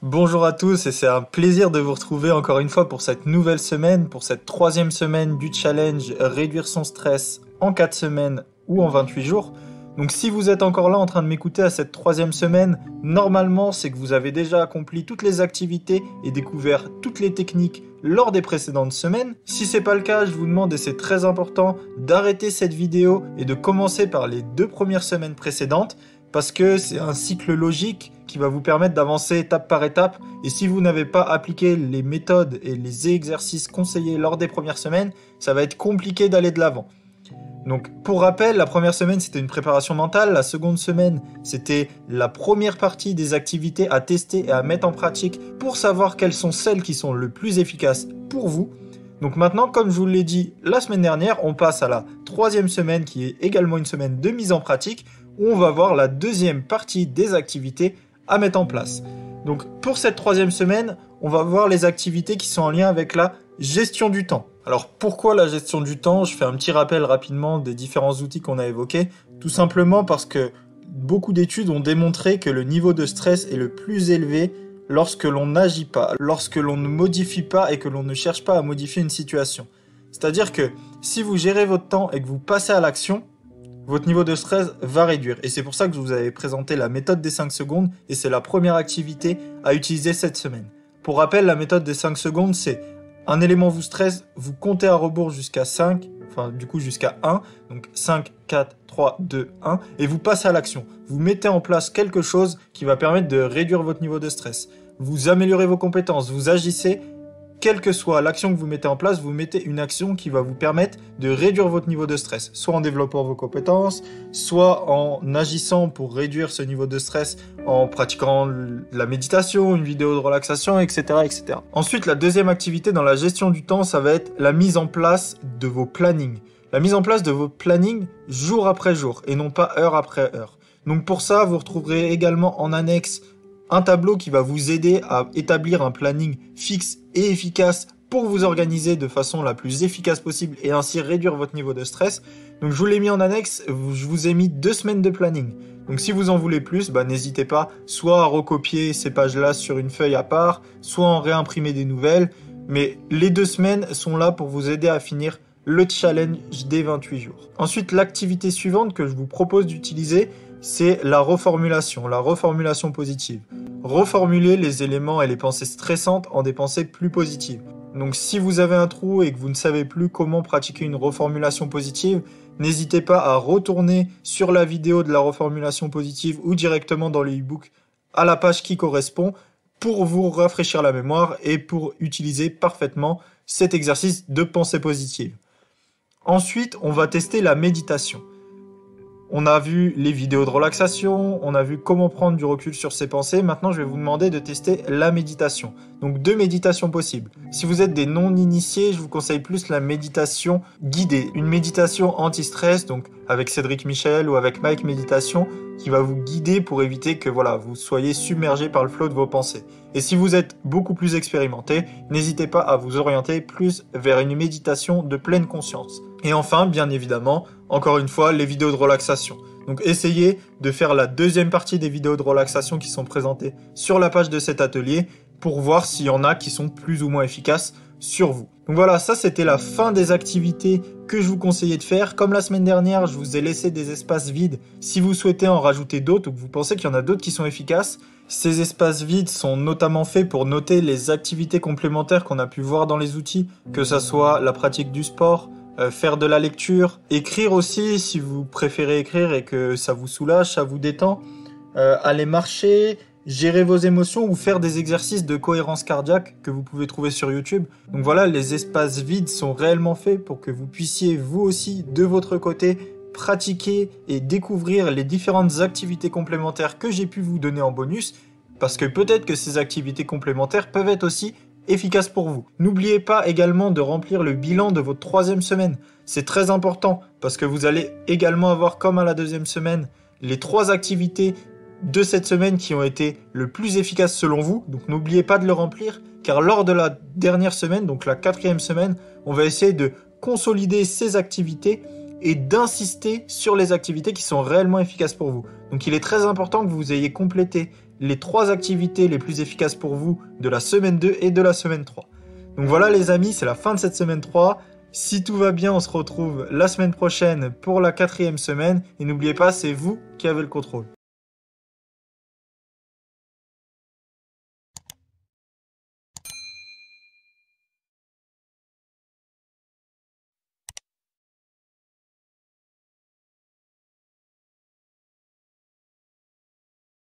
Bonjour à tous et c'est un plaisir de vous retrouver encore une fois pour cette nouvelle semaine, pour cette troisième semaine du challenge Réduire son stress en 4 semaines ou en 28 jours. Donc si vous êtes encore là en train de m'écouter à cette troisième semaine, normalement c'est que vous avez déjà accompli toutes les activités et découvert toutes les techniques lors des précédentes semaines. Si c'est pas le cas, je vous demande, et c'est très important, d'arrêter cette vidéo et de commencer par les 2 premières semaines précédentes, parce que c'est un cycle logique qui va vous permettre d'avancer étape par étape. Et si vous n'avez pas appliqué les méthodes et les exercices conseillés lors des premières semaines, ça va être compliqué d'aller de l'avant. Donc pour rappel, la première semaine c'était une préparation mentale, la seconde semaine c'était la première partie des activités à tester et à mettre en pratique pour savoir quelles sont celles qui sont le plus efficaces pour vous. Donc maintenant, comme je vous l'ai dit la semaine dernière, on passe à la troisième semaine qui est également une semaine de mise en pratique où on va voir la deuxième partie des activités à mettre en place. Donc pour cette troisième semaine, on va voir les activités qui sont en lien avec la gestion du temps. Alors pourquoi la gestion du temps? Je fais un petit rappel rapidement des différents outils qu'on a évoqués. Tout simplement parce que beaucoup d'études ont démontré que le niveau de stress est le plus élevé lorsque l'on n'agit pas, lorsque l'on ne modifie pas et que l'on ne cherche pas à modifier une situation. C'est-à-dire que si vous gérez votre temps et que vous passez à l'action, votre niveau de stress va réduire. Et c'est pour ça que je vous avais présenté la méthode des 5 secondes et c'est la première activité à utiliser cette semaine. Pour rappel, la méthode des 5 secondes, c'est un élément vous stresse, vous comptez à rebours jusqu'à 5, enfin du coup jusqu'à 1, donc 5, 4, 3, 2, 1, et vous passez à l'action. Vous mettez en place quelque chose qui va permettre de réduire votre niveau de stress. Vous améliorez vos compétences, vous agissez. Quelle que soit l'action que vous mettez en place, vous mettez une action qui va vous permettre de réduire votre niveau de stress, soit en développant vos compétences, soit en agissant pour réduire ce niveau de stress, en pratiquant la méditation, une vidéo de relaxation, etc., etc. Ensuite, la deuxième activité dans la gestion du temps, ça va être la mise en place de vos plannings. La mise en place de vos plannings jour après jour et non pas heure après heure. Donc pour ça, vous retrouverez également en annexe un tableau qui va vous aider à établir un planning fixe et efficace pour vous organiser de façon la plus efficace possible et ainsi réduire votre niveau de stress. Donc je vous l'ai mis en annexe, je vous ai mis 2 semaines de planning. Donc si vous en voulez plus, n'hésitez pas soit à recopier ces pages-là sur une feuille à part, soit en réimprimer des nouvelles. Mais les 2 semaines sont là pour vous aider à finir le challenge des 28 jours. Ensuite, l'activité suivante que je vous propose d'utiliser, c'est la reformulation positive. Reformuler les éléments et les pensées stressantes en des pensées plus positives. Donc si vous avez un trou et que vous ne savez plus comment pratiquer une reformulation positive, n'hésitez pas à retourner sur la vidéo de la reformulation positive ou directement dans le e-book à la page qui correspond pour vous rafraîchir la mémoire et pour utiliser parfaitement cet exercice de pensée positive. Ensuite, on va tester la méditation. On a vu les vidéos de relaxation, on a vu comment prendre du recul sur ses pensées. Maintenant, je vais vous demander de tester la méditation. Donc 2 méditations possibles. Si vous êtes des non-initiés, je vous conseille plus la méditation guidée. Une méditation anti-stress, donc avec Cédric Michel ou avec Mike Méditation, qui va vous guider pour éviter que vous soyez submergé par le flot de vos pensées. Et si vous êtes beaucoup plus expérimenté, n'hésitez pas à vous orienter plus vers une méditation de pleine conscience. Et enfin, bien évidemment, encore une fois, les vidéos de relaxation. Donc essayez de faire la deuxième partie des vidéos de relaxation qui sont présentées sur la page de cet atelier pour voir s'il y en a qui sont plus ou moins efficaces sur vous. Donc voilà, ça c'était la fin des activités que je vous conseillais de faire. Comme la semaine dernière, je vous ai laissé des espaces vides. Si vous souhaitez en rajouter d'autres ou que vous pensez qu'il y en a d'autres qui sont efficaces, ces espaces vides sont notamment faits pour noter les activités complémentaires qu'on a pu voir dans les outils, que ça soit la pratique du sport, faire de la lecture, écrire aussi si vous préférez écrire et que ça vous soulage, ça vous détend, aller marcher, gérer vos émotions ou faire des exercices de cohérence cardiaque que vous pouvez trouver sur YouTube. Donc voilà, les espaces vides sont réellement faits pour que vous puissiez vous aussi de votre côté pratiquer et découvrir les différentes activités complémentaires que j'ai pu vous donner en bonus, parce que peut-être que ces activités complémentaires peuvent être aussi efficaces pour vous. N'oubliez pas également de remplir le bilan de votre 3e semaine. C'est très important parce que vous allez également avoir, comme à la 2e semaine, les 3 activités de cette semaine qui ont été le plus efficaces selon vous. Donc n'oubliez pas de le remplir, car lors de la dernière semaine, donc la 4e semaine, on va essayer de consolider ces activités et d'insister sur les activités qui sont réellement efficaces pour vous. Donc il est très important que vous ayez complété les 3 activités les plus efficaces pour vous de la semaine 2 et de la semaine 3. Donc voilà les amis, c'est la fin de cette semaine 3. Si tout va bien, on se retrouve la semaine prochaine pour la 4e semaine. Et n'oubliez pas, c'est vous qui avez le contrôle.